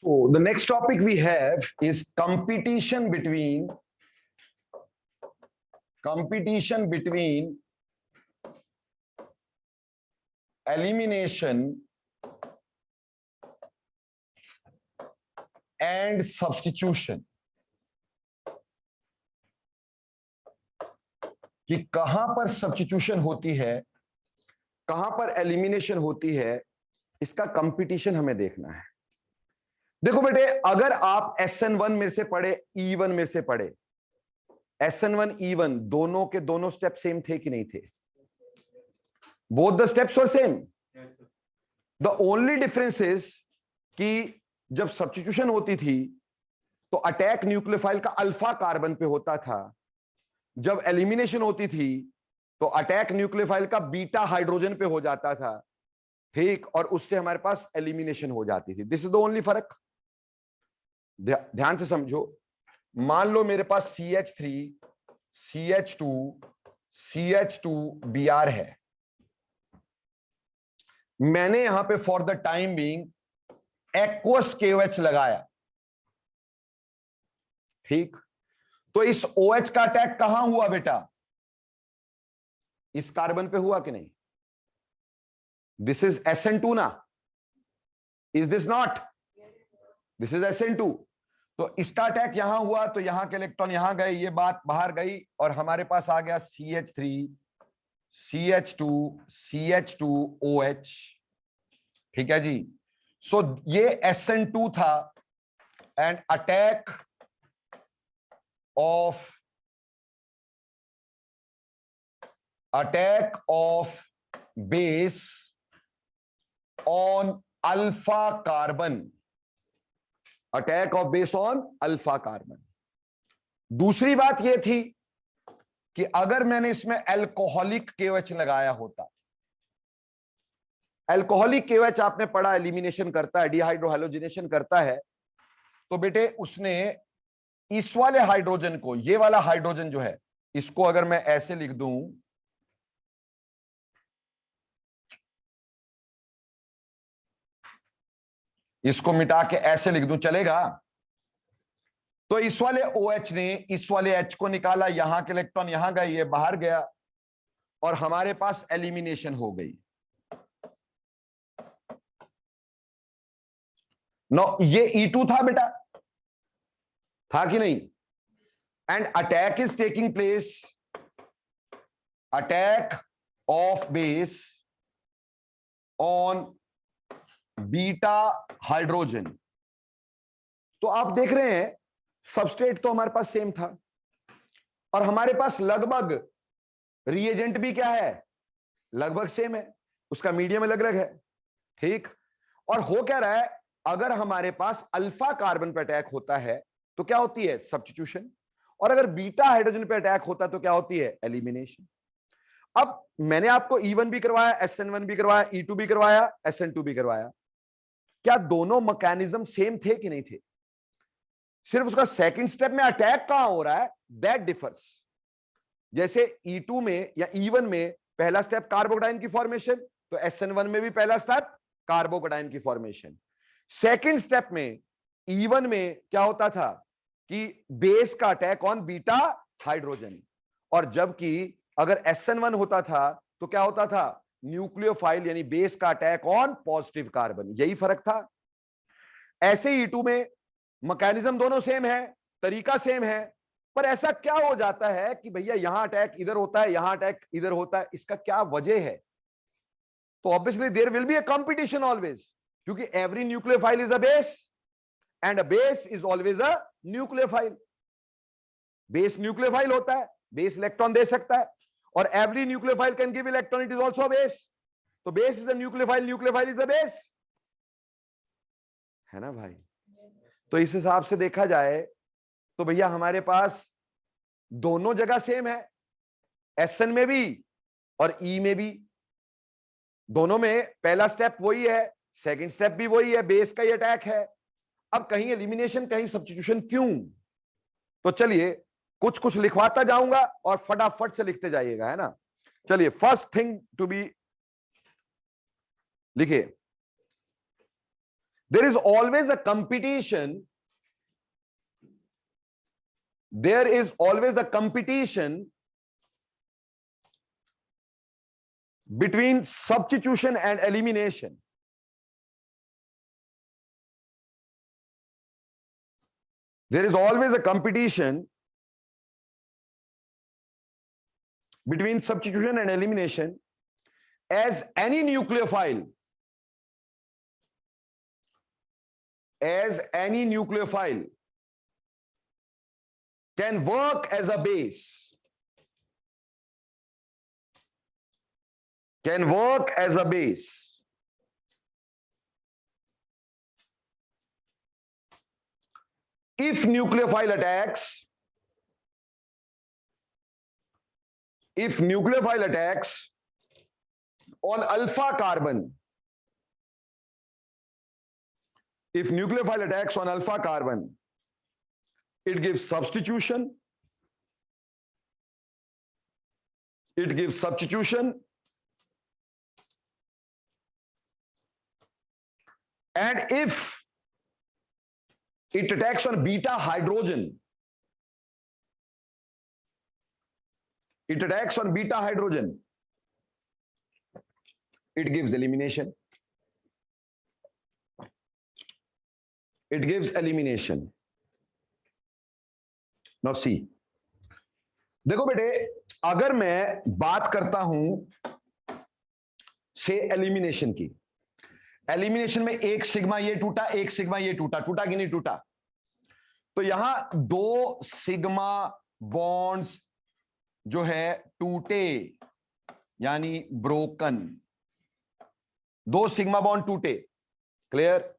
So the next topic we have is competition between elimination and substitution. कि कहां पर substitution होती है, कहां पर एलिमिनेशन होती है, इसका कंपटीशन हमें देखना है। देखो बेटे, अगर आप SN1 में से पढ़े, E1 में से पढ़े, SN1 E1 दोनों के दोनों स्टेप सेम थे कि नहीं थे? Both the steps were same. The only difference is कि जब सब्स्टिट्यूशन होती थी तो अटैक न्यूक्लियोफाइल का अल्फा कार्बन पे होता था, जब एलिमिनेशन होती थी तो अटैक न्यूक्लियोफाइल का बीटा हाइड्रोजन पे हो जाता था, ठीक, और उससे हमारे पास एलिमिनेशन हो जाती थी। दिस इज द ओनली फर्क। ध्यान से समझो, मान लो मेरे पास CH3 CH2 CH2Br है, मैंने यहां पे for the time being aqueous KOH लगाया, ठीक, तो इस OH का अटैक कहां हुआ बेटा? इस कार्बन पे हुआ कि नहीं? दिस इज SN2 ना, is this not? This is SN2। तो इसका अटैक यहां हुआ तो यहां के इलेक्ट्रॉन यहां गए, ये बात बाहर गई और हमारे पास आ गया CH3 CH2 CH2OH, ठीक है जी। सो ये SN2 था and attack of base on alpha carbon, attack of base on alpha carbon. दूसरी बात यह थी कि अगर मैंने इसमें एल्कोहलिक KOH लगाया होता, एल्कोहलिक KOH आपने पढ़ा एलिमिनेशन करता है, डिहाइड्रोहाइलोजिनेशन करता है, तो बेटे उसने इस वाले हाइड्रोजन को, ये वाला हाइड्रोजन जो है, इसको अगर मैं ऐसे लिख दूं, इसको मिटा के ऐसे लिख दूं, चलेगा? तो इस वाले OH ने इस वाले H को निकाला, यहां के इलेक्ट्रॉन यहां गए, ये बाहर गया और हमारे पास एलिमिनेशन हो गई। नो, ये E2 था बेटा, था कि नहीं? And attack is taking place, attack of base on beta hydrogen. तो आप देख रहे हैं सबस्ट्रेट तो हमारे पास सेम था और हमारे पास लगभग रिएजेंट भी क्या है, लगभग सेम है, उसका मीडियम अलग अलग है, ठीक। और हो क्या रहा है, अगर हमारे पास अल्फा कार्बन पे अटैक होता है तो क्या होती है? सब्स्टिट्यूशन। और अगर बीटा हाइड्रोजन पे अटैक होता है तो क्या होती है? एलिमिनेशन। अब मैंने आपको E1 भी करवाया, SN1 भी करवाया, E2 भी करवाया, SN2 भी करवाया, क्या दोनों मैकेनिज्म सेम थे कि नहीं थे? सिर्फ उसका सेकंड स्टेप में अटैक कहां हो रहा है, दैट डिफर्स। जैसे E2 में या E1 में पहला स्टेप कार्बोकटाइन की फॉर्मेशन, तो SN1 में भी पहला स्टेप कार्बोकटाइन की फॉर्मेशन। सेकंड स्टेप में E1 में क्या होता था कि बेस का अटैक ऑन बीटा हाइड्रोजन, और जबकि अगर SN1 होता था तो क्या होता था? न्यूक्लियोफाइल यानी बेस का अटैक ऑन पॉजिटिव कार्बन। यही फर्क था। ऐसे E2 में मैकेनिज्म दोनों सेम है, तरीका सेम है, पर ऐसा क्या हो जाता है कि भैया यहां अटैक इधर होता है, यहां अटैक इधर होता है, इसका क्या वजह है? तो obviously there will be a competition always, क्योंकि every nucleophile is a base and a base is always a nucleophile. Base nucleophile होता है, बेस इलेक्ट्रॉन दे सकता है, और every nucleophile can give electron, it is also a base. तो base is a nucleophile, nucleophile is a base, है ना भाई? तो इस हिसाब से देखा जाए तो भैया हमारे पास दोनों जगह सेम है, SN में भी और E में भी, दोनों में पहला स्टेप वही है, सेकंड स्टेप भी वही है, बेस का ही अटैक है। अब कहीं एलिमिनेशन कहीं सब्स्टिट्यूशन, क्यों? तो चलिए कुछ कुछ लिखवाता जाऊंगा और फटाफट से लिखते जाइएगा, है ना। चलिए फर्स्ट थिंग टू बी लिखिए, there is always a competition. There is always a competition between substitution and elimination. There is always a competition between substitution and elimination, as any nucleophile can work as a base, if nucleophile attacks on alpha carbon, it gives substitution, and if it attacks on beta hydrogen, it gives elimination. Now see, देखो बेटे, अगर मैं बात करता हूं से elimination की, elimination में एक सिग्मा ये टूटा, एक सिग्मा ये टूटा कि नहीं टूटा? तो यहां दो सिग्मा बॉन्ड्स जो है टूटे, यानी ब्रोकन, दो सिग्मा बॉन्ड टूटे, क्लियर,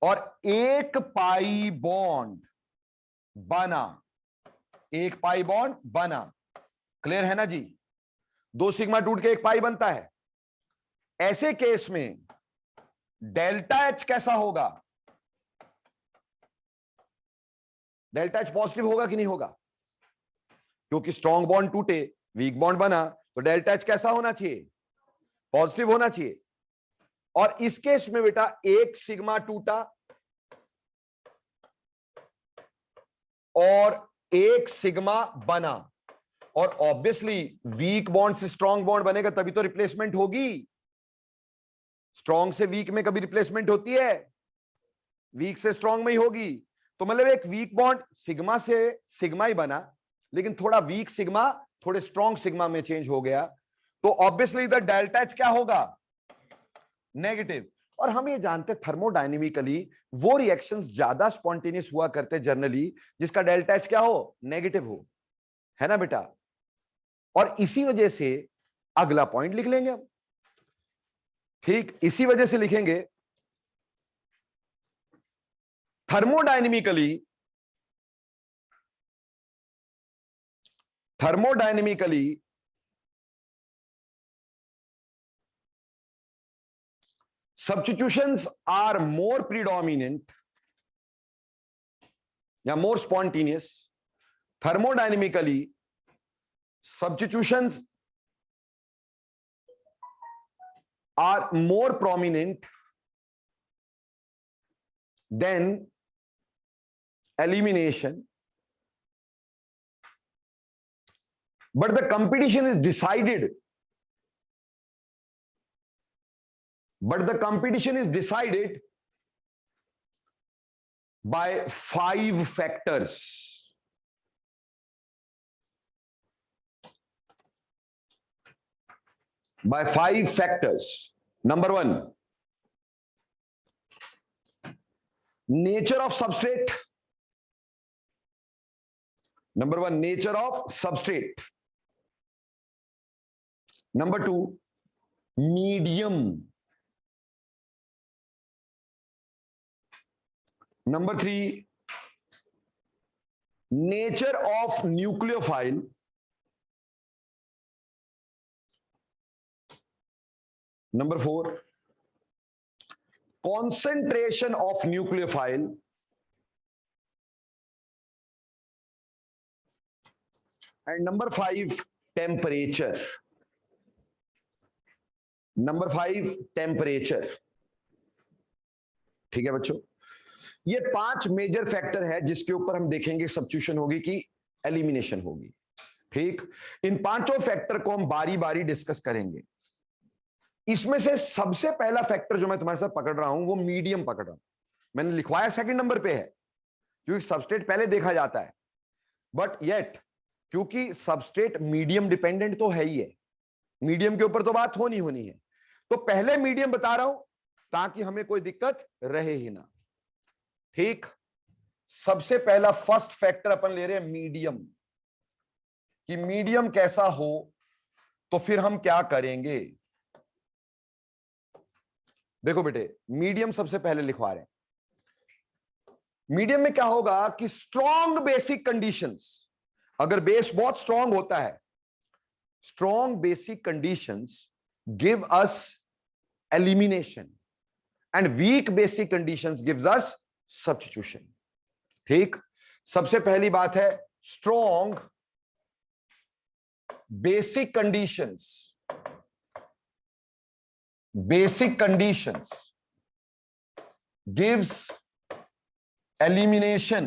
और एक पाई बॉन्ड बना, क्लियर है ना जी? दो सिग्मा टूट के एक पाई बनता है। ऐसे केस में डेल्टा एच कैसा होगा? डेल्टा एच पॉजिटिव होगा कि नहीं होगा? क्योंकि स्ट्रॉन्ग बॉन्ड टूटे, वीक बॉन्ड बना, तो डेल्टा एच कैसा होना चाहिए? पॉजिटिव होना चाहिए। और इस केस में बेटा एक सिग्मा टूटा और एक सिग्मा बना, और ऑब्वियसली वीक बॉन्ड से स्ट्रॉन्ग बॉन्ड बनेगा तभी तो रिप्लेसमेंट होगी। स्ट्रॉन्ग से वीक में कभी रिप्लेसमेंट होती है? वीक से स्ट्रॉन्ग में ही होगी। तो मतलब एक वीक बॉन्ड सिग्मा से सिग्मा ही बना, लेकिन थोड़ा वीक सिग्मा थोड़े स्ट्रॉन्ग सिग्मा में चेंज हो गया, तो ऑब्वियसली द डेल्टा एच क्या होगा? नेगेटिव। और हम ये जानते हैं थर्मोडायनेमिकली वो रिएक्शंस ज्यादा स्पॉन्टेनियस हुआ करते जनरली जिसका डेल्टा एच क्या हो? नेगेटिव हो, है ना बेटा? और इसी वजह से अगला पॉइंट लिख लेंगे हम, ठीक, इसी वजह से लिखेंगे thermodynamically substitutions are more predominant या more spontaneous. Thermodynamically substitutions are more prominent than elimination, but the competition is decided by 5 factors. Number 1, nature of substrate. Number 2, medium. Number 3, nature of nucleophile. Number 4, concentration of nucleophile. And number 5, temperature. ठीक है बच्चों, ये 5 major factor है जिसके ऊपर हम देखेंगे substitution होगी कि एलिमिनेशन होगी। ठीक, इन पांचों फैक्टर को हम बारी बारी डिस्कस करेंगे। इसमें से सबसे पहला फैक्टर जो मैं तुम्हारे साथ पकड़ रहा हूं वो मीडियम पकड़ रहा हूं। मैंने लिखवाया सेकंड नंबर पे है क्योंकि सबस्ट्रेट पहले देखा जाता है, बट येट क्योंकि सबस्ट्रेट मीडियम डिपेंडेंट तो है ही है, मीडियम के ऊपर तो बात होनी है, तो पहले मीडियम बता रहा हूं ताकि हमें कोई दिक्कत रहे ही ना। ठीक, सबसे पहला फर्स्ट फैक्टर अपन ले रहे हैं मीडियम, कि मीडियम कैसा हो तो फिर हम क्या करेंगे। देखो बेटे, मीडियम सबसे पहले लिखवा रहे हैं। मीडियम में क्या होगा कि स्ट्रॉन्ग बेसिक कंडीशंस, अगर बेस बहुत स्ट्रॉन्ग होता है, strong basic conditions give us elimination and weak basic conditions gives us substitution. ठीक, सबसे पहली बात है strong basic conditions, basic conditions gives elimination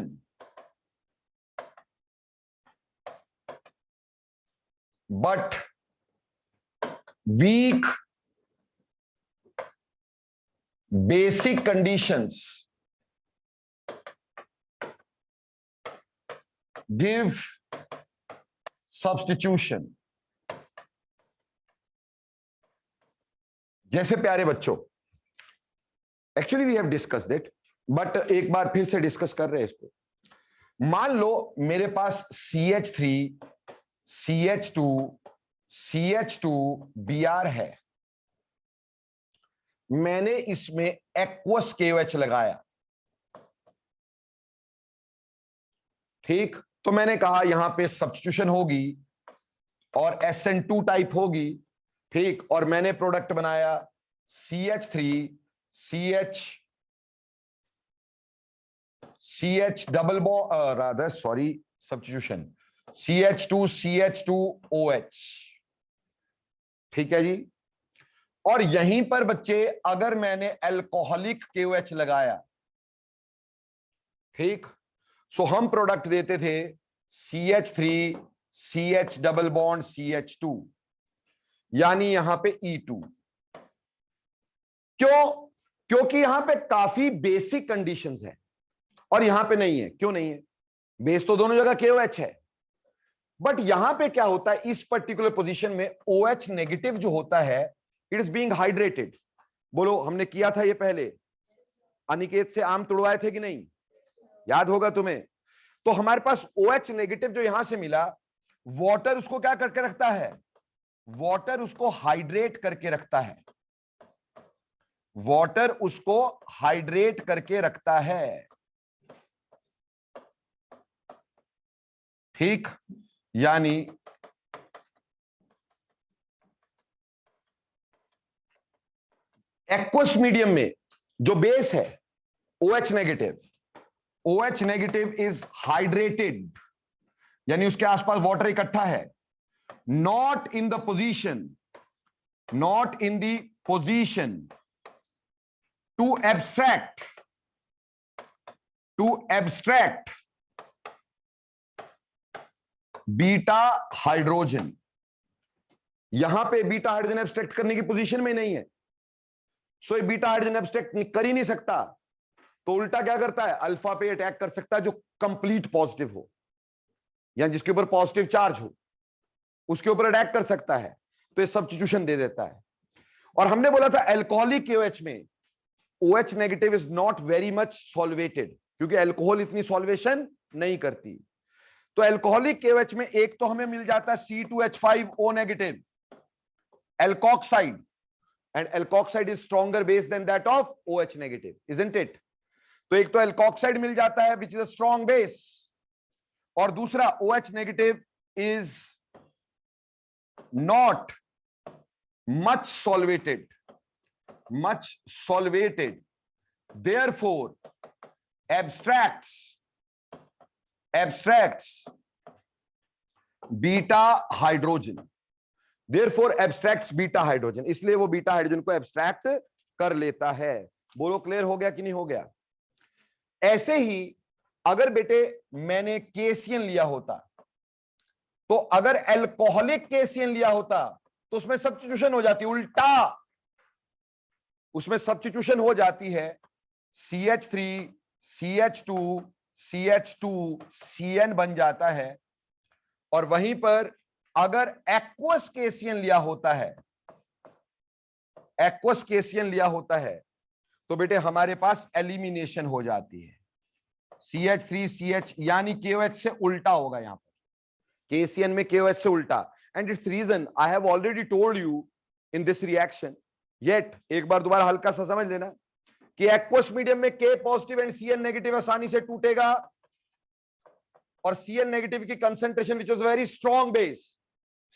but weak basic conditions give substitution। जैसे प्यारे बच्चों, actually we have discussed it, but एक बार फिर से डिस्कस कर रहे हैं इसको। मान लो मेरे पास CH3 CH2 CH2 Br है, मैंने इसमें एक्वस KOH लगाया। ठीक, तो मैंने कहा यहां पे सब्स्टिट्यूशन होगी और SN2 टाइप होगी। ठीक, और मैंने प्रोडक्ट बनाया CH3 CH double bond, rather sorry substitution CH2 CH2OH। ठीक है जी, और यहीं पर बच्चे अगर मैंने अल्कोहलिक KOH लगाया, ठीक, सो हम प्रोडक्ट देते थे CH3 CH double bond CH2, यानी यहां पे E2। क्यों? क्योंकि यहां पे काफी बेसिक कंडीशंस है और यहां पे नहीं है। क्यों नहीं है? बेस तो दोनों जगह KOH है, बट यहां पे क्या होता है, इस पर्टिकुलर पोजीशन में OH नेगेटिव जो होता है, इट इज बीइंग हाइड्रेटेड। बोलो, हमने किया था ये पहले, अनिकेत से आम तुड़वाए थे कि नहीं, याद होगा तुम्हें। तो हमारे पास OH नेगेटिव जो यहां से मिला, वाटर उसको क्या करके रखता है, वाटर उसको हाइड्रेट करके रखता है, वाटर उसको हाइड्रेट करके रखता है। ठीक, यानी एक्वस मीडियम में जो बेस है OH नेगेटिव इज हाइड्रेटेड, यानी उसके आसपास वाटर इकट्ठा है, not in the position to abstract beta hydrogen. यहां पे बीटा हाइड्रोजन एब्स्ट्रैक्ट करने की पोजीशन में नहीं है, सो ये बीटा हाइड्रोजन एब्स्ट्रैक्ट कर ही नहीं सकता, तो उल्टा क्या करता है, अल्फा पे अटैक कर सकता है जो कंप्लीट पॉजिटिव हो या जिसके ऊपर पॉजिटिव चार्ज हो, उसके ऊपर अटैक कर सकता है, तो ये सब्स्टिट्यूशन दे देता है। और हमने बोला था अल्कोहलिक KOH में OH negative is not very much solvated, क्योंकि अल्कोहल इतनी सॉल्वेशन नहीं करती। तो अल्कोहलिक KOH में एक तो हमें मिल जाता है C2H5O negative alkoxide, and alkoxide is stronger base than that of OH negative, isn't it. तो एक तो एल्कोक्साइड मिल जाता है which is a strong base, और दूसरा OH negative is not much solvated, therefore abstracts beta hydrogen, इसलिए वो बीटा हाइड्रोजन को एब्स्ट्रैक्ट कर लेता है। बोलो क्लियर हो गया कि नहीं हो गया? ऐसे ही अगर बेटे मैंने केसियन लिया होता, तो अगर एल्कोहलिक केसियन लिया होता तो उसमें सब्स्टिट्यूशन हो जाती, उल्टा उसमें सब्स्टिट्यूशन हो जाती है, CH3 CH2 CH2 CN बन जाता है। और वहीं पर अगर एक्वस केसियन लिया होता है, एक्वस केसियन लिया होता है, तो बेटे हमारे पास एलिमिनेशन हो जाती है, CH3 CH, यानी KOH से उल्टा होगा यहां पर, केसियन में KOH से उल्टा। And its reason I have already told you in this reaction, yet एक बार दोबारा हल्का सा समझ लेना कि एक्वस मीडियम में K positive and CN negative आसानी से टूटेगा, और CN नेगेटिव की concentration which is very strong base,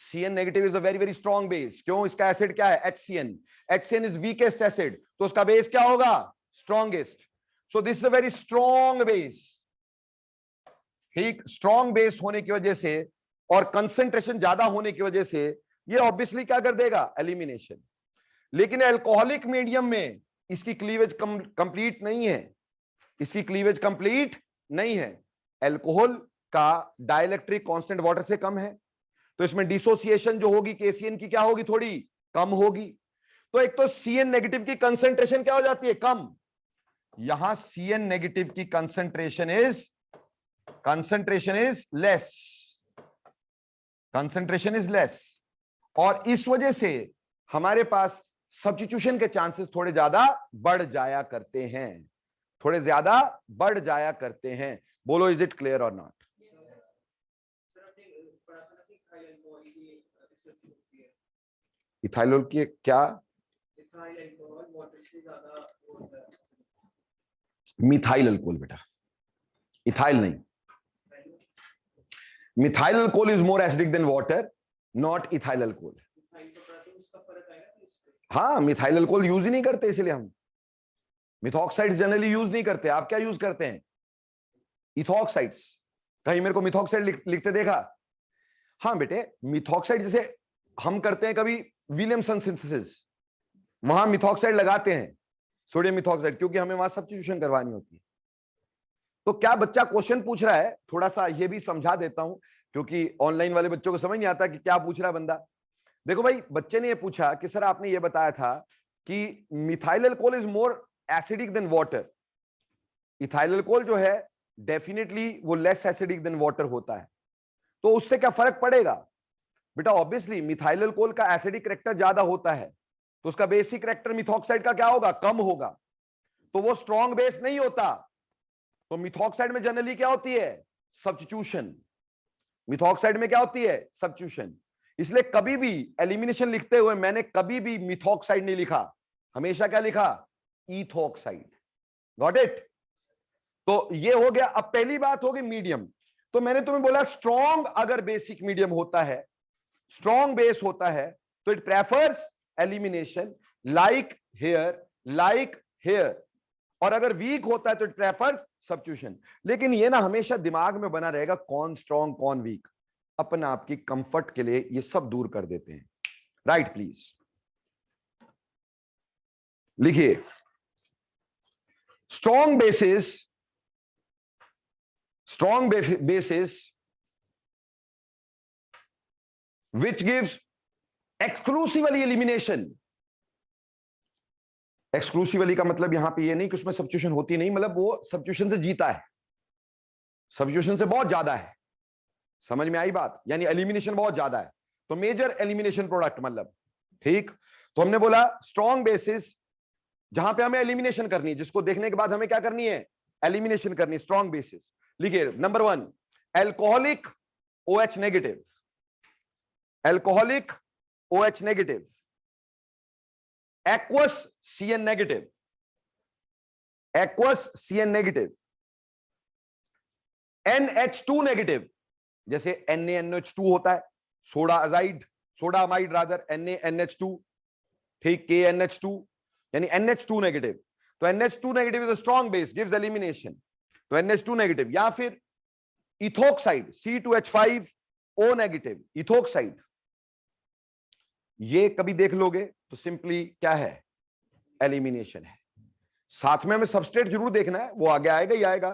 CN negative is a very very strong base. क्यों? इसका एसिड क्या है? HCN। HCN is weakest acid, तो उसका बेस क्या होगा? Strongest. So this is a very strong base, ठीक। स्ट्रॉन्ग बेस होने की वजह से और कंसंट्रेशन ज्यादा होने की वजह से ये ऑब्वियसली क्या कर देगा? एलिमिनेशन। लेकिन अल्कोहलिक मीडियम में इसकी क्लीवेज कंप्लीट नहीं है, इसकी क्लीवेज कंप्लीट नहीं है। अल्कोहल का डाइलेक्ट्रिक कांस्टेंट वाटर से कम है, तो इसमें डिसोसिएशन जो होगी केसीएन की क्या होगी? थोड़ी कम होगी। तो एक तो CN नेगेटिव की कंसंट्रेशन क्या हो जाती है? कम। यहां CN नेगेटिव की कंसंट्रेशन इज लेस, और इस वजह से हमारे पास सब्स्टिट्यूशन के चांसेस थोड़े ज्यादा बढ़ जाया करते हैं, थोड़े ज्यादा बढ़ जाया करते हैं। बोलो इज इट क्लियर और नॉट? इथाइल की क्या? मिथाइल अल्कोहल बेटा, इथाइल नहीं। Methyl alcohol is more acidic then water, not ethyl alcohol. हाँ, मिथाइल अल्कोहल यूज ही नहीं करते, इसलिए हम मिथॉक्साइड्स जनरली यूज नहीं करते। आप क्या यूज करते हैं? इथॉक्साइड्स। कहीं मेरे को मिथॉक्साइड लिखते देखा? हाँ बेटे, मिथॉक्साइड जैसे हम करते हैं कभी विलियमसन सिंथेसिस, वहां मिथॉक्साइड लगाते हैं, सोडियम मिथॉक्साइड, क्योंकि हमें वहां सब्स्टिट्यूशन करवानी होती है। तो क्या बच्चा क्वेश्चन पूछ रहा है, थोड़ा सा ये भी समझा देता हूं, क्योंकि ऑनलाइन वाले बच्चों को समझ नहीं आता कि क्या पूछ रहा है बंदा। देखो भाई, बच्चे ने ये पूछा कि सर आपने ये बताया था कि methyl alcohol is more acidic then water. Ethyl alcohol जो है डेफिनेटली वो लेस एसिडिक देन वाटर होता है, तो उससे क्या फर्क पड़ेगा? बेटा ऑब्वियसली मिथाइल अल्कोहल का एसिडिक कैरेक्टर ज्यादा होता है, तो उसका बेसिक कैरेक्टर मिथॉक्साइड का क्या होगा? कम होगा, तो वो स्ट्रॉन्ग बेस नहीं होता। तो मिथॉक्साइड में जनरली क्या होती है? सब्स्टिट्यूशन। मिथॉक्साइड में क्या होती है? सब्स्टिट्यूशन। इसलिए कभी भी एलिमिनेशन लिखते हुए मैंने कभी भी मिथॉक्साइड नहीं लिखा, हमेशा क्या लिखा? इथॉक्साइड। Got it? तो ये हो गया। अब पहली बात होगी मीडियम, तो मैंने तुम्हें बोला स्ट्रॉन्ग अगर बेसिक मीडियम होता है, स्ट्रॉन्ग बेस होता है, तो it prefers elimination, like here. और अगर वीक होता है तो इट प्रेफर्स सब्स्टिट्यूशन। लेकिन ये ना हमेशा दिमाग में बना रहेगा कौन स्ट्रॉन्ग कौन वीक, अपना आपकी कंफर्ट के लिए ये सब दूर कर देते हैं। राइट, प्लीज लिखिए, strong bases which gives exclusively elimination। Exclusively का मतलब यहां पे ये नहीं कि उसमें सब्स्टिट्यूशन होती नहीं, मतलब वो सब्स्टिट्यूशन से जीता है, सब्स्टिट्यूशन से बहुत ज्यादा है। समझ में आई बात? यानी एलिमिनेशन बहुत ज्यादा है, तो मेजर एलिमिनेशन प्रोडक्ट मतलब, ठीक। तो हमने बोला स्ट्रॉन्ग बेसिस जहां पे हमें एलिमिनेशन करनी है, जिसको देखने के बाद हमें क्या करनी है? एलिमिनेशन करनी है, स्ट्रॉन्ग बेसिस। लिखिए, number 1 alcoholic OH negative, alcoholic OH negative, aqueous CN negative, aqueous CN negative, NH2 negative, जैसे NaNH2 होता है, soda azide, soda amide rather, NaNH2, ठीक, KNH2, यानी NH2 नेगेटिव। तो NH2 negative is a strong base, gives elimination, तो NH2 negative. या फिर ethoxide C2H5O negative, ethoxide, ये कभी देख लोगे तो सिंपली क्या है? एलिमिनेशन है। साथ में हमें सबस्ट्रेट जरूर देखना है, वो आगे आएगा ही आएगा,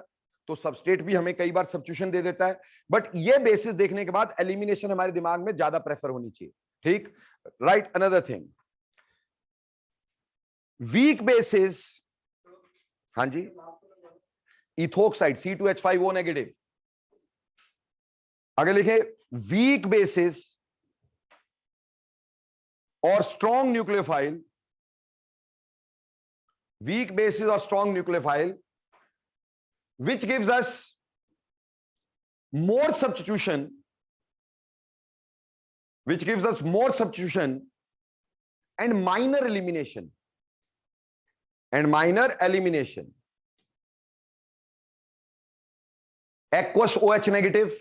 तो सबस्ट्रेट भी हमें कई बार सब्स्टिट्यूशन दे देता है, बट ये बेसिस देखने के बाद एलिमिनेशन हमारे दिमाग में ज्यादा प्रेफर होनी चाहिए। ठीक, right. Another thing, weak bases, हाँ जी, इथोक्साइड C2H5O नेगेटिव। आगे लिखे वीक बेसिस और strong nucleophile, weak bases or strong nucleophile which gives us more substitution, and minor elimination, aqueous OH negative,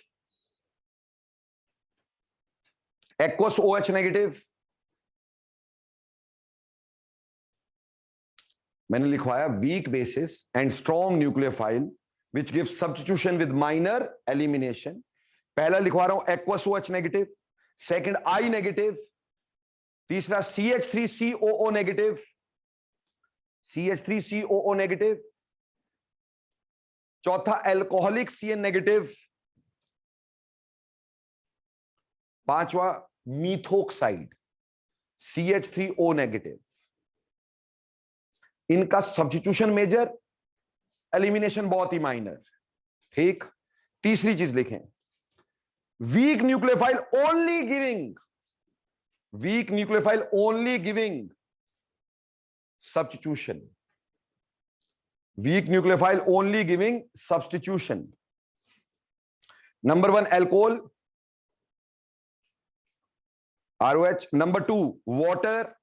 मैंने लिखवाया weak bases and strong nucleophile which give substitution with minor elimination. पहला लिखवा रहा हूं aqueous OH negative, second I negative, तीसरा CH3COO negative, चौथा alcoholic CN negative, पांचवा methoxide CH3O negative. इनका सब्स्टिट्यूशन मेजर, एलिमिनेशन बहुत ही माइनर। ठीक, तीसरी चीज लिखें, weak nucleophile only giving substitution, number 1 alcohol ROH, number 2 water,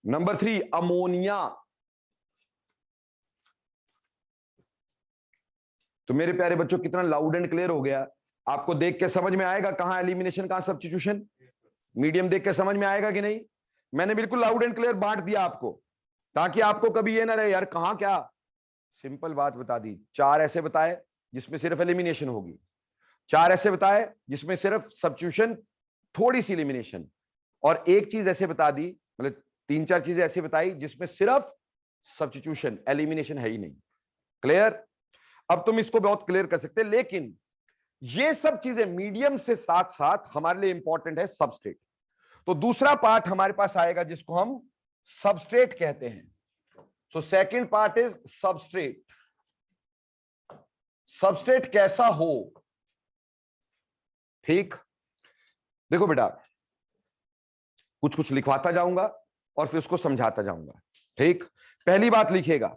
number 3 ammonia. तो मेरे प्यारे बच्चों कितना लाउड एंड क्लियर हो गया, आपको देख के समझ में आएगा कहां एलिमिनेशन कहां सब्स्टिट्यूशन। मीडियम देख के समझ में आएगा कि नहीं? मैंने बिल्कुल लाउड एंड क्लियर बांट दिया आपको, ताकि आपको कभी ये ना रहे यार कहां क्या। सिंपल बात बता दी, 4 ऐसे बताए जिसमें सिर्फ एलिमिनेशन होगी, 4 ऐसे बताए जिसमें सिर्फ सब्स्टिट्यूशन, थोड़ी सी एलिमिनेशन, और एक चीज ऐसे बता दी, मतलब 3-4 चीजें ऐसी बताई जिसमें सिर्फ सब्स्टिट्यूशन, एलिमिनेशन है ही नहीं। क्लियर? अब तुम इसको बहुत क्लियर कर सकते हैं, लेकिन ये सब चीजें मीडियम से साथ साथ हमारे लिए इंपॉर्टेंट है सबस्ट्रेट। तो दूसरा पार्ट हमारे पास आएगा जिसको हम सबस्ट्रेट कहते हैं। So second part is substrate. Substrate कैसा हो? ठीक, देखो बेटा, कुछ कुछ लिखवाता जाऊंगा और फिर उसको समझाता जाऊंगा। ठीक, पहली बात लिखिएगा,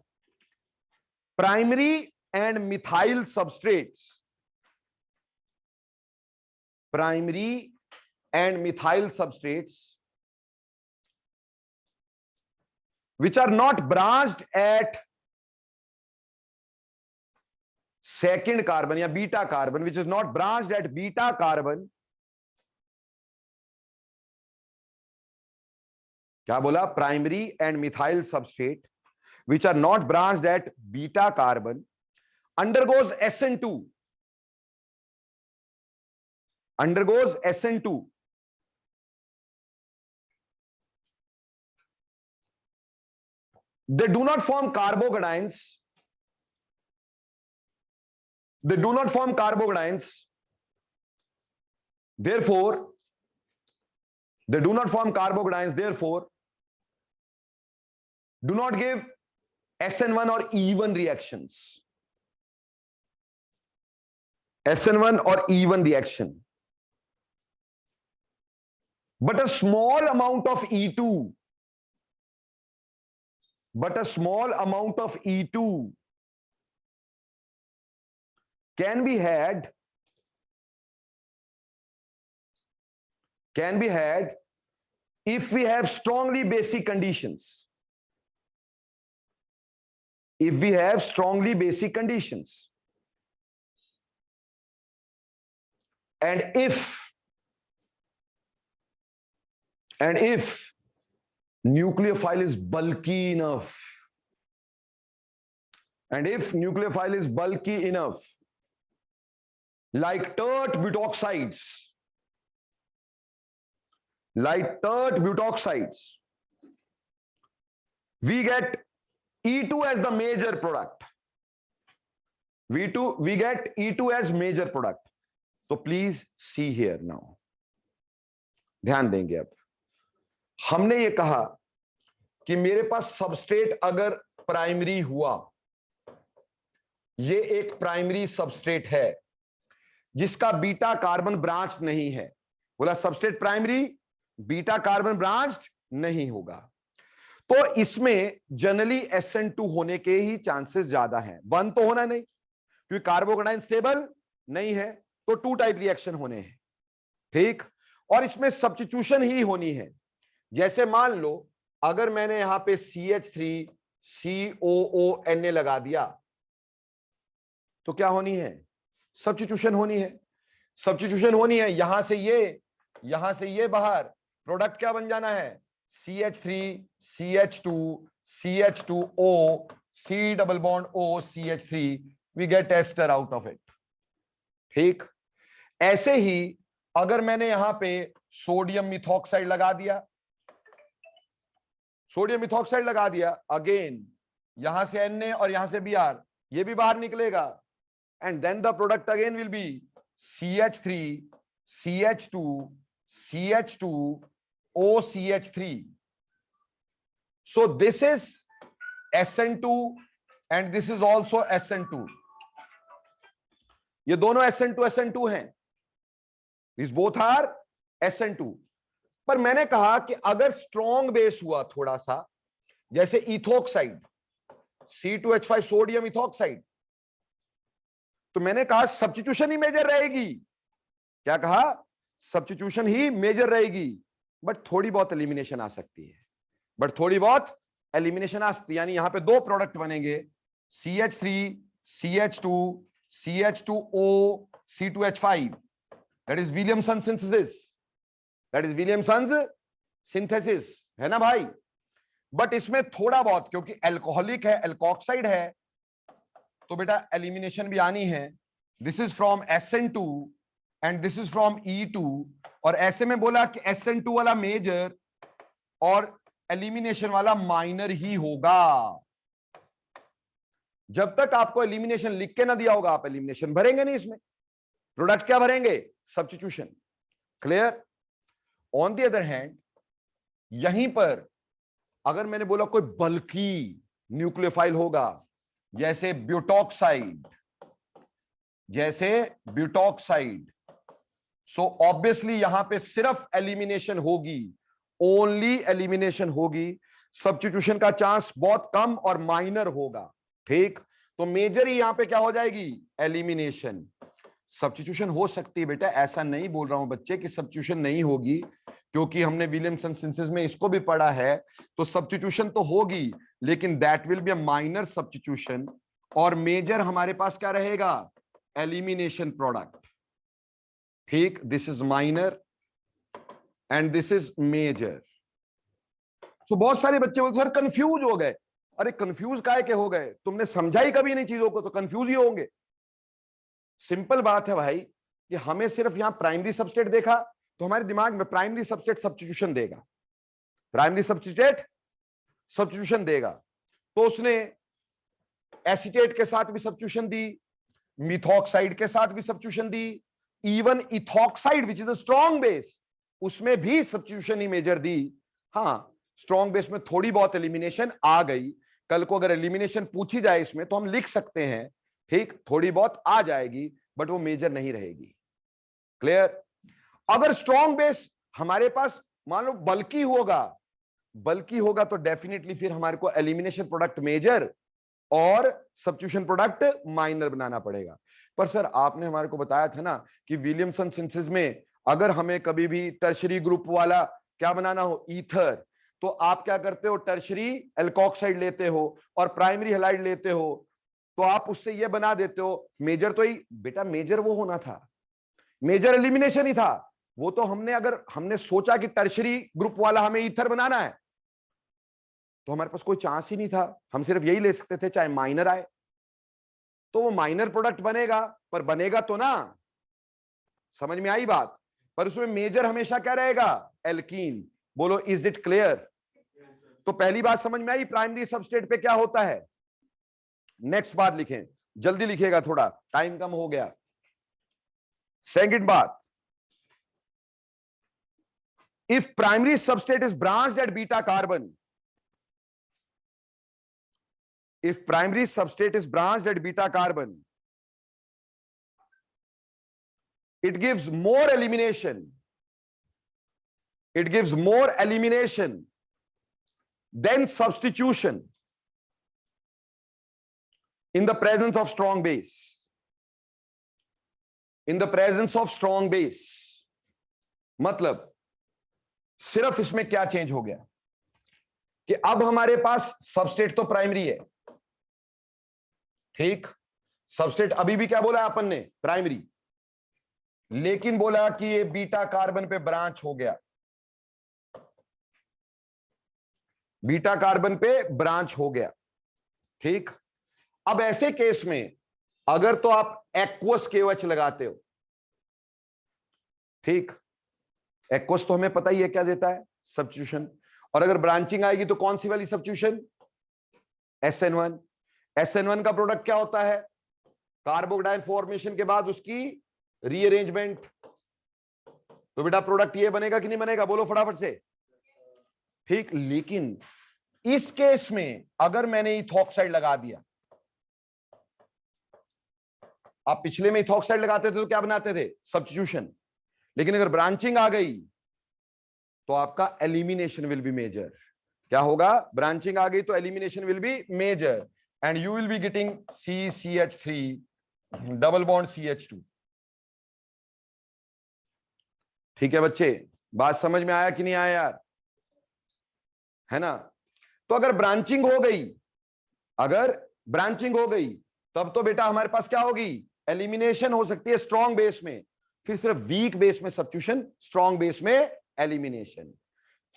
primary and methyl substrates, primary and methyl substrates which are not branched at second carbon या beta carbon, which is not branched at beta carbon, क्या बोला? Primary and methyl substrate which are not branched at beta carbon undergoes SN2, they do not form carbocations, therefore do not give SN1 or E1 reactions, but a small amount of E2, can be had if we have strongly basic conditions. And if nucleophile is bulky enough, like tert butoxides, we get E2 as the major product. We get E2 as major product. So please see here now. ध्यान देंगे अब हमने ये कहा कि मेरे पास substrate अगर primary हुआ, ये एक प्राइमरी सबस्ट्रेट है जिसका बीटा कार्बन ब्रांच नहीं है। बोला substrate primary, beta carbon branch नहीं होगा, तो इसमें जनरली SN2 होने के ही चांसेस ज्यादा हैं। 1 तो होना नहीं, क्योंकि कार्बोकेटाइन स्टेबल नहीं है, तो 2 टाइप रिएक्शन होने हैं, ठीक। और इसमें सब्स्टिट्यूशन ही होनी है। जैसे मान लो अगर मैंने यहां पे CH3 COONA लगा दिया तो क्या होनी है? सब्स्टिट्यूशन होनी है। सब्स्टिट्यूशन होनी है, यहां से ये बाहर, प्रोडक्ट क्या बन जाना है? CH3 CH2 CH2O C double bond O CH3, we get ester out of it, ठीक। ऐसे ही अगर मैंने यहां पे सोडियम मिथॉक्साइड लगा दिया, अगेन यहां से Na और यहां से Br, ये भी बाहर निकलेगा, and then the product again will be CH3 CH2 CH2 OCH3. So this is SN2 and this is also SN2. ये दोनों SN2 हैं, these both are SN2. पर मैंने कहा कि अगर स्ट्रॉन्ग बेस हुआ थोड़ा सा, जैसे इथोक्साइड C2H5 सोडियम इथोक्साइड, तो मैंने कहा सब्स्टिट्यूशन ही मेजर रहेगी। क्या कहा? सब्स्टिट्यूशन ही मेजर रहेगी, बट थोड़ी बहुत एलिमिनेशन आ सकती है, यानी यहां पे 2 प्रोडक्ट बनेंगे, CH3 CH2 CH2O C2H5, that is Williamson synthesis, है ना भाई। बट इसमें थोड़ा बहुत, क्योंकि एल्कोहलिक है, एल्कोक्साइड है, तो बेटा एलिमिनेशन भी आनी है। This is from SN2 and this is from E2, और ऐसे में बोला कि SN2 वाला मेजर और एलिमिनेशन वाला माइनर ही होगा। जब तक आपको एलिमिनेशन लिख के ना दिया होगा, आप एलिमिनेशन भरेंगे नहीं इसमें। प्रोडक्ट क्या भरेंगे? Substitution. Clear? On the other hand, यहीं पर अगर मैंने बोला कोई बल्की न्यूक्लियोफाइल होगा, जैसे ब्यूटॉक्साइड, सो ऑब्वियसली यहां पे सिर्फ एलिमिनेशन होगी, ओनली एलिमिनेशन होगी, सब्स्टिट्यूशन का चांस बहुत कम और माइनर होगा, ठीक। तो मेजर ही यहां पे क्या हो जाएगी? एलिमिनेशन। सब्स्टिट्यूशन हो सकती है बेटा, ऐसा नहीं बोल रहा हूं बच्चे कि सब्स्टिट्यूशन नहीं होगी, क्योंकि हमने विलियमसन सिंथेसिस में इसको भी पढ़ा है, तो सब्स्टिट्यूशन तो होगी, लेकिन that will be a minor substitution, और मेजर हमारे पास क्या रहेगा? एलिमिनेशन प्रोडक्ट, ठीक। This is minor and this is major. So बहुत सारे बच्चे बोलते सर कंफ्यूज हो गए। अरे कंफ्यूज काहे के हो गए? तुमने समझा ही कभी नहीं चीजों को, तो कंफ्यूज ही होंगे। सिंपल बात है भाई कि हमें सिर्फ यहां प्राइमरी सबस्ट्रेट देखा, तो हमारे दिमाग में प्राइमरी सबस्ट्रेट सब्स्टिट्यूशन देगा, तो उसने एसीटेट के साथ भी सब्स्टिट्यूशन दी, मिथॉक्साइड के साथ भी substitution the, even ethoxide which is a strong base, उसमें भी सब्स्टिट्यूशन ही मेजर दी। हाँ, स्ट्रॉन्ग बेस में थोड़ी बहुत एलिमिनेशन आ गई। कल को अगर एलिमिनेशन पूछी जाए इसमें, तो हम लिख सकते हैं, ठीक, थोड़ी बहुत आ जाएगी, बट वो मेजर नहीं रहेगी। क्लियर? अगर स्ट्रॉन्ग बेस हमारे पास मान लो बल्की होगा, तो डेफिनेटली फिर हमारे को एलिमिनेशन प्रोडक्ट मेजर और सब्स्टिट्यूशन प्रोडक्ट माइनर बनाना पड़ेगा। पर सर आपने हमारे को बताया था ना कि विलियमसन सिंथेसिस में अगर हमें कभी भी टर्शरी ग्रुप वाला क्या बनाना हो, ईथर, तो आप क्या करते हो? टर्शरी एल्कोक्साइड लेते हो और प्राइमरी हैलाइड लेते हो, तो आप उससे ये बना देते हो। मेजर तो ही बेटा, मेजर वो होना था, मेजर एलिमिनेशन ही था वो। तो हमने सोचा कि टर्शरी ग्रुप वाला हमें ईथर बनाना है, तो हमारे पास कोई चांस ही नहीं था, हम सिर्फ यही ले सकते थे चाहे माइनर आए। तो वो माइनर प्रोडक्ट बनेगा, पर बनेगा तो ना, समझ में आई बात? पर उसमें मेजर हमेशा क्या रहेगा? एल्कीन। बोलो, इज इट क्लियर? तो पहली बात समझ में आई, प्राइमरी सबस्ट्रेट पे क्या होता है। नेक्स्ट बात लिखें, जल्दी लिखिएगा, थोड़ा टाइम कम हो गया। सेकंड बात, if primary substrate is branched at beta carbon, if primary substrate is branched at beta carbon, it gives more elimination, it gives more elimination than substitution in the presence of strong base, in the presence of strong base। मतलब सिर्फ इसमें क्या change हो गया कि अब हमारे पास substrate तो प्राइमरी है, ठीक, सबस्ट्रेट अभी भी क्या बोला अपन ने, प्राइमरी, लेकिन बोला कि ये बीटा कार्बन पे ब्रांच हो गया, बीटा कार्बन पे ब्रांच हो गया, ठीक। अब ऐसे केस में अगर तो आप एक्वस KOH लगाते हो, ठीक, एक्वस तो हमें पता ही है क्या देता है, सब्स्टिट्यूशन। और अगर ब्रांचिंग आएगी तो कौन सी वाली सब्स्टिट्यूशन, SN1। SN1 का प्रोडक्ट क्या होता है, कार्बोक्टाइल फॉर्मेशन के बाद उसकी रीअरेंजमेंट। तो बेटा प्रोडक्ट ये बनेगा कि नहीं बनेगा, बोलो फटाफट से, ठीक। लेकिन इस केस में अगर मैंने इथॉक्साइड लगा दिया, आप पिछले में इथॉक्साइड लगाते थे तो क्या बनाते थे, सब्स्टिट्यूशन। लेकिन अगर ब्रांचिंग आ गई तो आपका एलिमिनेशन विल बी मेजर। क्या होगा, ब्रांचिंग आ गई तो elimination will be major and you will be getting CCH3 double bond CH2। ठीक है बच्चे, बात समझ में आया कि नहीं आया यार, है ना। तो अगर ब्रांचिंग हो गई, अगर ब्रांचिंग हो गई तब तो बेटा हमारे पास क्या होगी, एलिमिनेशन हो सकती है स्ट्रॉन्ग बेस में, फिर सिर्फ वीक बेस में सब्स्टिट्यूशन, स्ट्रॉन्ग बेस में एलिमिनेशन।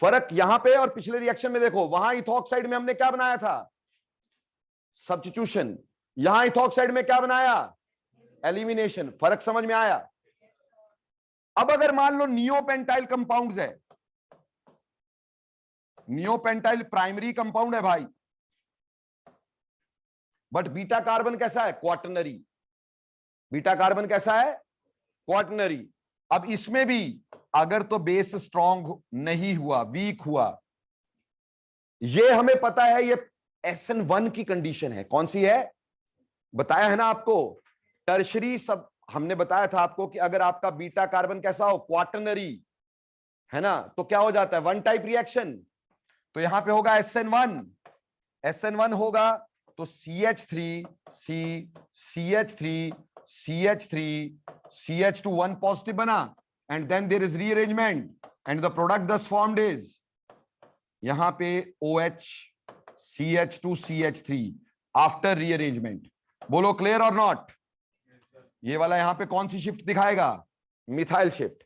फर्क यहां पे और पिछले रिएक्शन में देखो, वहां इथॉक्साइड में हमने क्या बनाया था, सब्स्टिट्यूशन, यहां इथॉक्साइड में क्या बनाया, एलिमिनेशन। फर्क समझ में आया। अब अगर मान लो नियोपेंटाइल कंपाउंड्स है, नियोपेंटाइल प्राइमरी कंपाउंड है भाई, बट बीटा कार्बन कैसा है, क्वाटरनरी। बीटा कार्बन कैसा है, क्वाटरनरी। अब इसमें भी अगर तो बेस स्ट्रॉन्ग नहीं हुआ, वीक हुआ, ये हमें पता है, ये SN1 की कंडीशन है। कौन सी है, बताया है ना आपको, टर्शरी सब हमने बताया था आपको कि अगर आपका बीटा कार्बन कैसा हो, क्वाटरनरी, है ना, तो क्या हो जाता है, वन टाइप रिएक्शन। तो यहां पे होगा SN1, SN1 होगा तो CH3 C CH3 CH3 CH2 1 positive बना, and then there is rearrangement and the product thus formed is यहां पे OH CH2 CH3 after rearrangement. बोलो क्लियर और नॉट। ये वाला यहां पे कौन सी शिफ्ट दिखाएगा, मिथाइल शिफ्ट।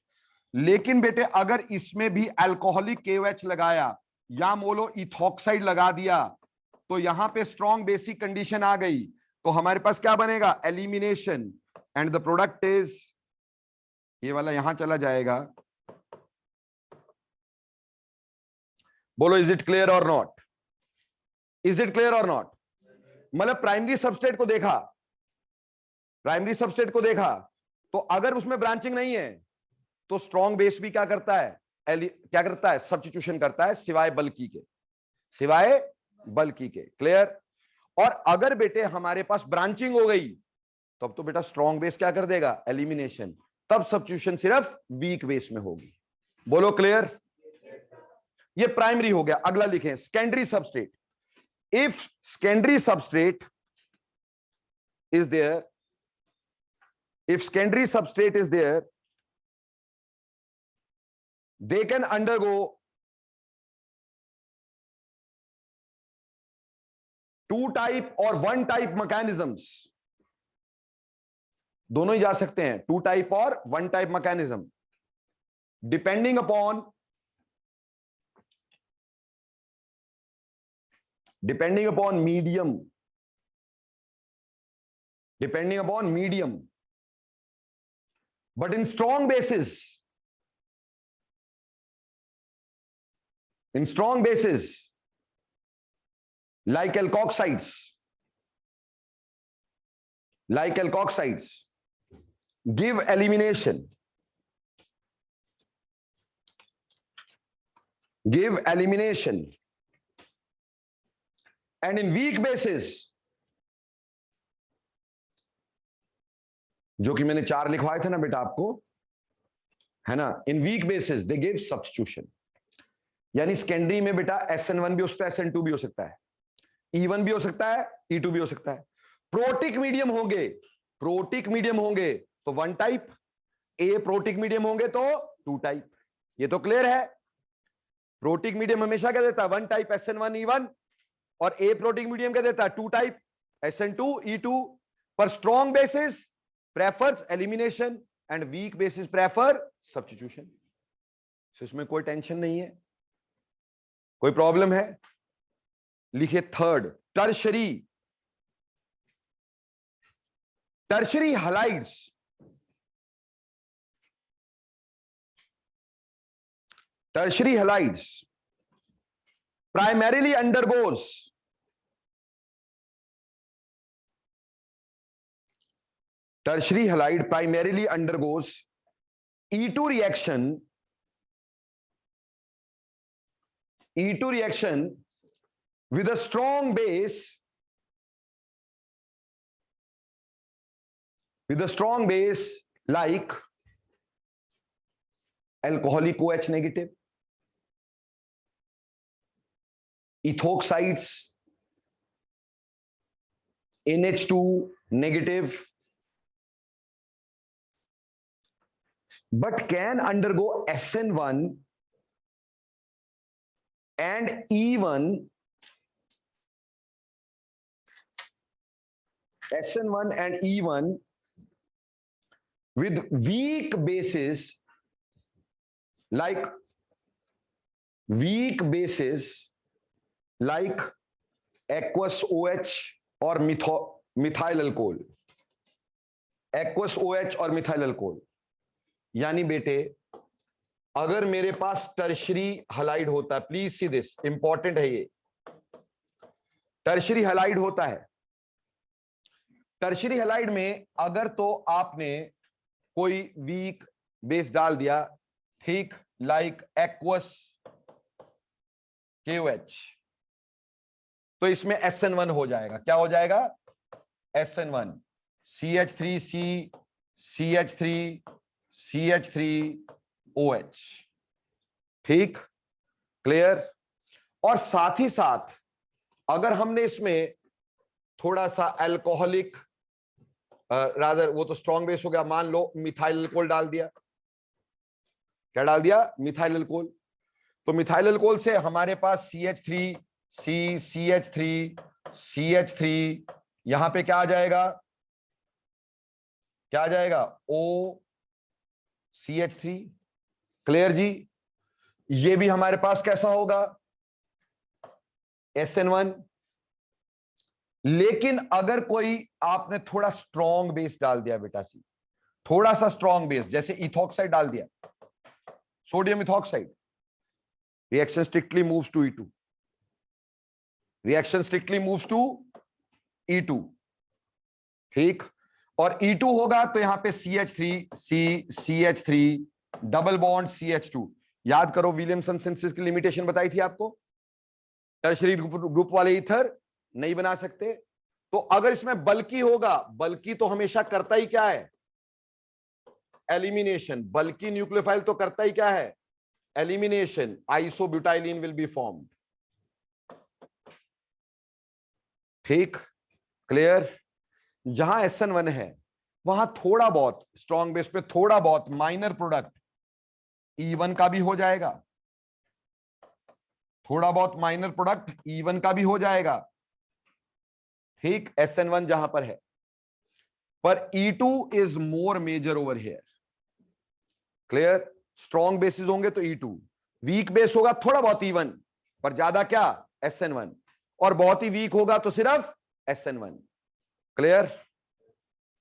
लेकिन बेटे अगर इसमें भी अल्कोहलिक KOH लगाया या मोलो इथॉक्साइड लगा दिया तो यहां पे स्ट्रॉन्ग बेसिक कंडीशन आ गई, तो हमारे पास क्या बनेगा, elimination, and the product is, ये वाला यहां चला जाएगा। बोलो इज इट क्लियर और नॉट, इज इट क्लियर और नॉट। मतलब प्राइमरी सबस्ट्रेट को देखा, प्राइमरी सबस्ट्रेट को देखा, तो अगर उसमें ब्रांचिंग नहीं है तो स्ट्रॉन्ग बेस भी क्या करता है, क्या करता है, सब्स्टिट्यूशन करता है, सिवाय बल्कि के, सिवाय बल्कि के। क्लियर। और अगर बेटे हमारे पास ब्रांचिंग हो गई तब तो बेटा स्ट्रॉन्ग बेस क्या कर देगा, एलिमिनेशन, तब सब्स्टिट्यूशन सिर्फ वीक बेस में होगी। बोलो क्लियर। ये प्राइमरी हो गया। अगला लिखें, secondary substrate. If secondary substrate is there, if secondary substrate is there, they can undergo two type or one type mechanisms, दोनों ही जा सकते हैं, टू टाइप और one type mechanism, depending upon medium, depending upon medium. But in strong bases, like alkoxides, give elimination, and in weak bases, जो कि मैंने 4 लिखवाए थे ना बेटा आपको, है ना, in weak basis they give substitution. यानी सेकेंडरी में बेटा SN1 भी हो सकता है, SN2 भी हो सकता है, E1 भी हो सकता है, E2 भी हो सकता है। प्रोटिक मीडियम होंगे तो 1 टाइप, ए प्रोटिक मीडियम होंगे तो 2 टाइप। ये तो क्लियर है। प्रोटिक मीडियम हमेशा क्या देता है? 1 टाइप SN1 E1, और ए प्रोटिक मीडियम क्या देता है? 2 टाइप SN2 E2। पर strong bases prefers elimination and weak bases prefer substitution. इसमें कोई टेंशन नहीं है। कोई प्रॉब्लम है? लिखिए third, tertiary halides, primarily undergoes tertiary halide primarily undergoes E2 reaction with a strong base like alcoholic OH negative, ethoxides, NH2 negative, but can undergo SN1 and E1, with weak bases like aqueous OH और methyl alcohol, यानी बेटे अगर मेरे पास tertiary halide होता है, please see this, important है ये, tertiary halide होता है, टर्शरी हलाइड में अगर तो आपने कोई वीक बेस डाल दिया, ठीक, लाइक एक्वस KOH, तो इसमें SN1 हो जाएगा। क्या हो जाएगा? SN1, CH3C, CH3OH, ठीक, क्लियर। और साथ ही साथ अगर हमने इसमें थोड़ा सा अल्कोहलिक, रादर वो तो स्ट्रॉन्ग बेस हो गया, मान लो मिथाइल अल्कोहल डाल दिया, क्या डाल दिया? Methyl alcohol. तो मिथाइल अल्कोहल से हमारे पास CH3C, CH3, यहां पे क्या आ जाएगा? OCH3, क्लियर जी। ये भी हमारे पास कैसा होगा? SN1। लेकिन अगर कोई आपने थोड़ा स्ट्रॉन्ग बेस डाल दिया बेटा सी, थोड़ा सा स्ट्रॉन्ग बेस, जैसे इथॉक्साइड डाल दिया, sodium ethoxide, reaction strictly moves to E2, ठीक। और E2 होगा तो यहां पे CH3 डबल बॉन्ड CH2। याद करो विलियमसन सिंथेसिस की लिमिटेशन बताई थी आपको, टर्शरी ग्रुप वाले ईथर नहीं बना सकते। तो अगर इसमें बल्कि होगा, बल्कि तो हमेशा करता ही क्या है? एलिमिनेशन। बल्कि न्यूक्लियोफाइल तो करता ही क्या है? एलिमिनेशन। आइसोब्यूटाइलिन विल बी फॉर्म्ड, ठीक, क्लियर। जहां SN1 है वहां थोड़ा बहुत स्ट्रॉन्ग बेस पे थोड़ा बहुत माइनर प्रोडक्ट E1 का भी हो जाएगा, थोड़ा बहुत माइनर प्रोडक्ट E1 का भी हो जाएगा, ठीक, SN1 जहां पर है। पर E2 is more major over here, clear. Strong bases होंगे तो E2, वीक बेस होगा थोड़ा बहुत E1, पर ज्यादा क्या? SN1, और बहुत ही वीक होगा तो सिर्फ SN1, क्लियर।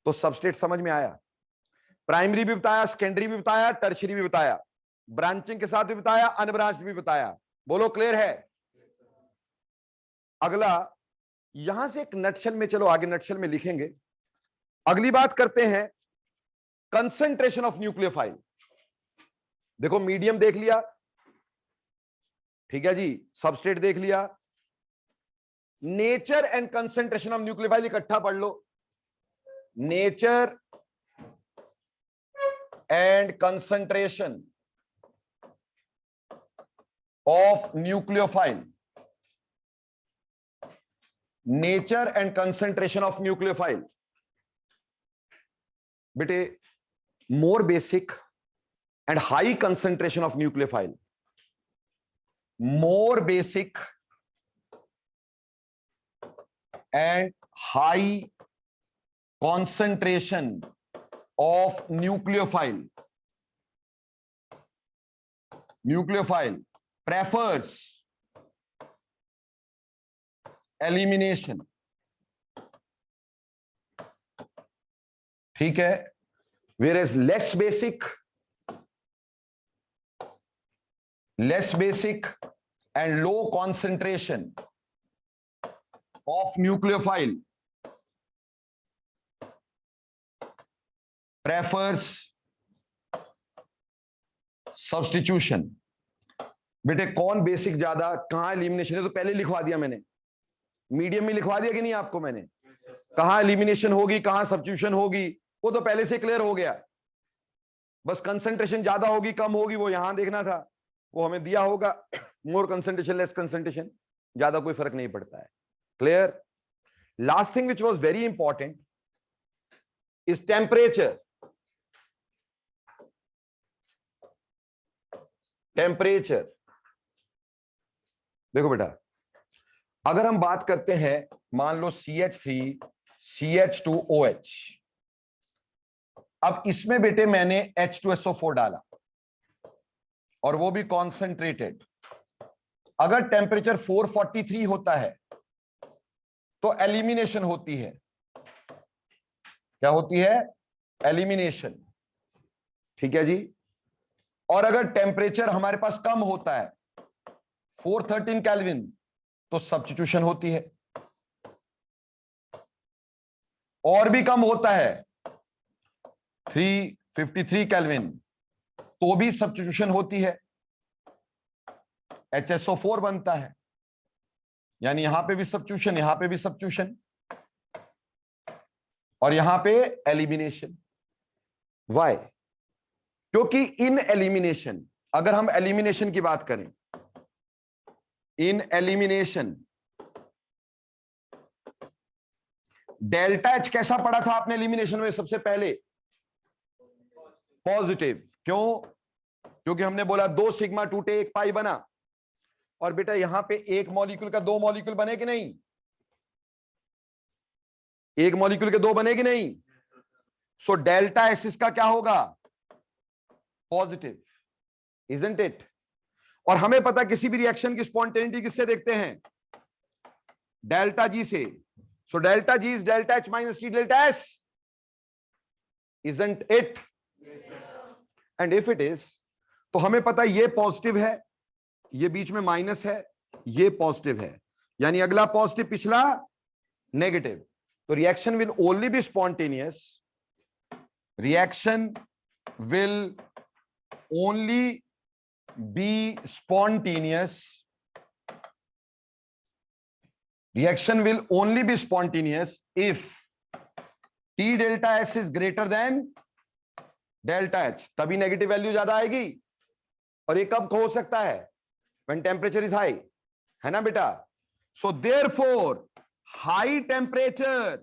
तो सबस्ट्रेट समझ में आया? प्राइमरी भी बताया, सेकेंडरी भी बताया, टर्शरी भी बताया, ब्रांचिंग के साथ भी बताया, अनब्रांच्ड भी बताया। बोलो क्लियर है? अगला यहां से एक नटशेल में, चलो आगे नटशेल में लिखेंगे। अगली बात करते हैं कंसंट्रेशन ऑफ न्यूक्लियोफाइल। देखो मीडियम देख लिया, ठीक है जी, सबस्ट्रेट देख लिया, nature and concentration of nucleophile इकट्ठा पढ़ लो। Nature and concentration of nucleophile, nature and concentration of nucleophile. बेटे more basic and high concentration of nucleophile, more basic and high concentration of nucleophile prefers elimination, ठीक है, whereas less basic and low concentration of nucleophile prefers substitution। बेटे कौन basic ज्यादा, कहां elimination है, तो पहले लिखवा दिया मैंने, मीडियम में लिखवा दिया कि नहीं आपको मैंने, कहां एलिमिनेशन होगी कहां सब्स्टिट्यूशन होगी, वो तो पहले से क्लियर हो गया। बस कंसंट्रेशन ज्यादा होगी कम होगी वो यहां देखना था, वो हमें दिया होगा। मोर कंसंट्रेशन लेस कंसंट्रेशन, ज्यादा कोई फर्क नहीं पड़ता है। Clear. Last thing which was very important is temperature. Temperature देखो बेटा, अगर हम बात करते हैं, मान लो CH3 CH2OH, अब इसमें बेटे मैंने H2SO4 डाला और वो भी कॉन्सेंट्रेटेड। अगर टेम्परेचर 443 होता है तो एलिमिनेशन होती है। क्या होती है? एलिमिनेशन। ठीक है जी। और अगर टेम्परेचर हमारे पास कम होता है 413 केल्विन तो सब्स्टिट्यूशन होती है। और भी कम होता है 353 केल्विन तो भी सब्स्टिट्यूशन होती है, HSO4 बनता है। यानी यहां पे भी सब्स्टिट्यूशन, यहां पे भी सब्स्टिट्यूशन और यहां पे एलिमिनेशन। वाई? क्योंकि इन एलिमिनेशन, अगर हम एलिमिनेशन की बात करें, इन एलिमिनेशन डेल्टा एच कैसा पड़ा था आपने एलिमिनेशन में? सबसे पहले पॉजिटिव। क्यों? क्योंकि हमने बोला 2 सिग्मा टूटे 1 पाई बना। और बेटा यहां पे एक मॉलिक्यूल का 2 मॉलिक्यूल बने कि नहीं? एक मॉलिक्यूल के 2 बने कि नहीं? सो डेल्टा एस इसका क्या होगा? Positive, isn't it? और हमें पता किसी भी रिएक्शन की स्पॉन्टेनिटी किससे देखते हैं? डेल्टा जी से। So delta G is delta H minus T delta S, isn't it? And if it is, तो हमें पता ये पॉजिटिव है, ये बीच में माइनस है, ये पॉजिटिव है, यानी अगला पॉजिटिव पिछला नेगेटिव। तो reaction will only be spontaneous, reaction will only be spontaneous, reaction will only be spontaneous if T delta S is greater than delta H, तभी नेगेटिव वैल्यू ज्यादा आएगी। और ये कब हो सकता है? when temperature is high, है ना बेटा? so therefore high temperature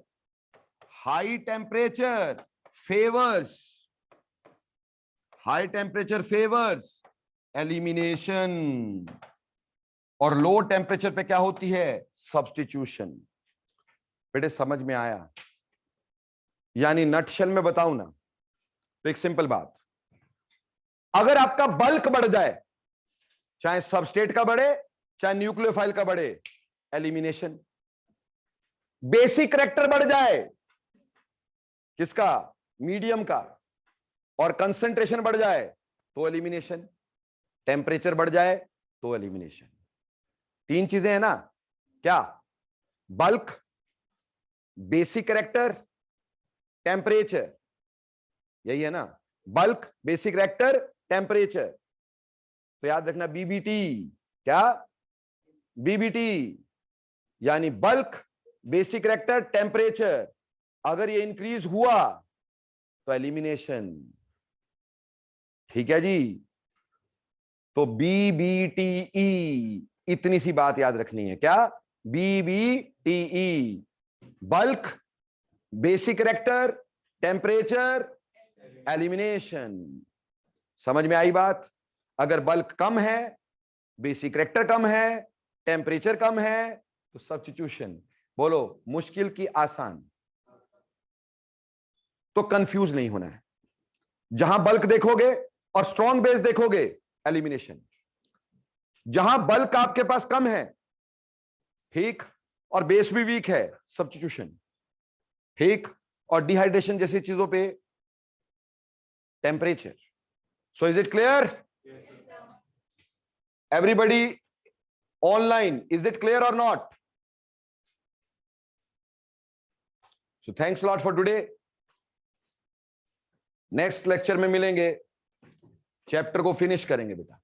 favors elimination और लो टेम्परेचर पे क्या होती है? सब्स्टिट्यूशन। बेटे समझ में आया? यानी नटशेल में बताऊं ना तो एक सिंपल बात, अगर आपका बल्क बढ़ जाए, चाहे सबस्ट्रेट का बढ़े चाहे न्यूक्लियोफाइल का बढ़े, एलिमिनेशन। बेसिक करैक्टर बढ़ जाए, किसका? मीडियम का, और कंसंट्रेशन बढ़ जाए तो एलिमिनेशन। टेम्परेचर बढ़ जाए तो एलिमिनेशन। 3 चीजें हैं ना? क्या? बल्क, बेसिक कैरेक्टर, टेम्परेचर, यही है ना, बल्क, बेसिक कैरेक्टर, टेम्परेचर। तो याद रखना बीबीटी, क्या बीबीटी, यानी बल्क, बेसिक कैरेक्टर, टेम्परेचर। अगर ये इंक्रीज हुआ तो एलिमिनेशन। ठीक है जी। तो बीबीटीई, इतनी सी बात याद रखनी है, क्या BBTE, bulk, basic character, temperature, elimination. समझ में आई बात? अगर बल्क कम है, बेसिक कैरेक्टर कम है, टेम्परेचर कम है, तो सब्स्टिट्यूशन। बोलो मुश्किल की आसान। तो कंफ्यूज नहीं होना है। जहां बल्क देखोगे और स्ट्रॉन्ग बेस देखोगे, एलिमिनेशन। जहां बल्क आपके पास कम है, ठीक, और बेस भी वीक है, सब्स्टिट्यूशन। ठीक, और डिहाइड्रेशन जैसी चीजों पे temperature. So is it clear? Everybody online, is it clear और not? So thanks lot for today. Next lecture में मिलेंगे, चैप्टर को फिनिश करेंगे बेटा।